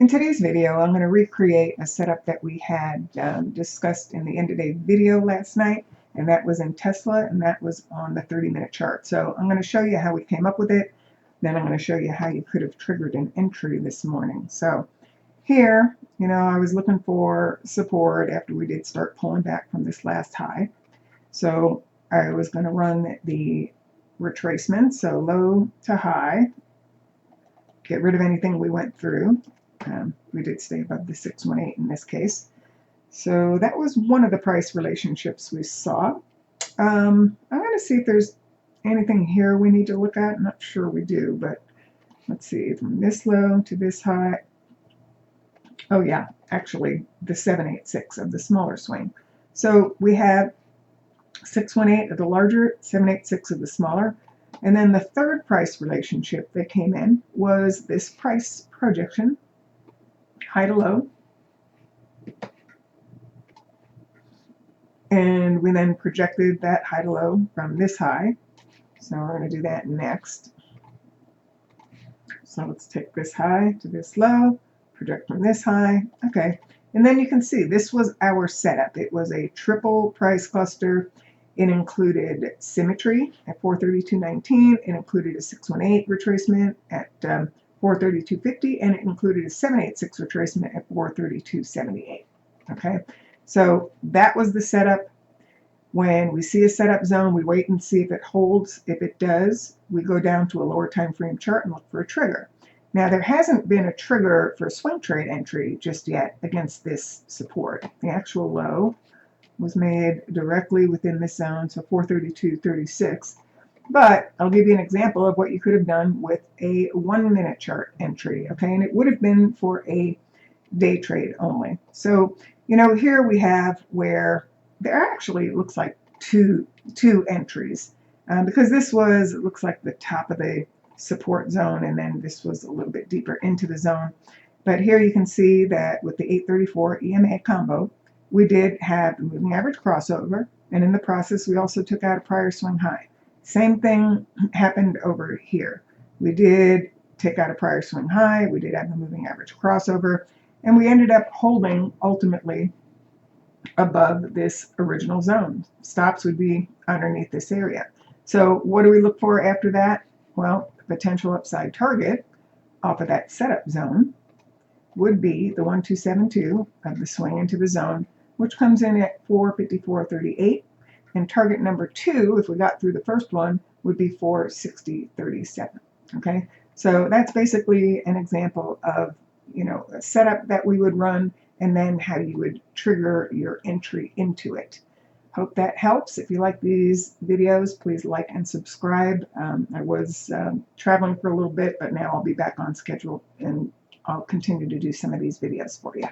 In today's video, I'm going to recreate a setup that we had discussed in the end of day video last night, and that was in Tesla, and that was on the 30-minute chart. So I'm going to show you how we came up with it. Then I'm going to show you how you could have triggered an entry this morning. So here, I was looking for support after we did start pulling back from this last high. So I was going to run the retracement, so low to high, get rid of anything we went through. We did stay above the 618 in this case. So that was one of the price relationships we saw. I'm going to see if there's anything here we need to look at. I'm not sure we do, but let's see, from this low to this high. Oh yeah, actually the 786 of the smaller swing. So we have 618 of the larger, 786 of the smaller. And then the third price relationship that came in was this price projection, high to low. And we then projected that high to low from this high. So we're going to do that next. So let's take this high to this low, project from this high. Okay. And then you can see this was our setup. It was a triple price cluster. It included symmetry at 432.19. It included a 618 retracement at 432.50, and it included a 786 retracement at 432.78. Okay, so that was the setup. When we see a setup zone, we wait and see if it holds. If it does, we go down to a lower time frame chart and look for a trigger. Now, there hasn't been a trigger for a swing trade entry just yet against this support. The actual low was made directly within this zone, so 432.36. But I'll give you an example of what you could have done with a 1-minute chart entry, okay? And it would have been for a day trade only. So, here we have where there actually looks like two entries, because this was, it looks like the top of the support zone, and then this was a little bit deeper into the zone. But here you can see that with the 834 EMA combo, we did have the moving average crossover, and in the process we also took out a prior swing high. Same thing happened over here. We did take out a prior swing high, we did have the moving average crossover, and we ended up holding ultimately above this original zone. Stops would be underneath this area. So what do we look for after that? Well, the potential upside target off of that setup zone would be the 1272 of the swing into the zone, which comes in at 454.38. And target number 2, if we got through the first one, would be 460.37. Okay, so that's basically an example of a setup that we would run, and then how you would trigger your entry into it. Hope that helps. If you like these videos, please like and subscribe. I was traveling for a little bit, but now I'll be back on schedule, and I'll continue to do some of these videos for you.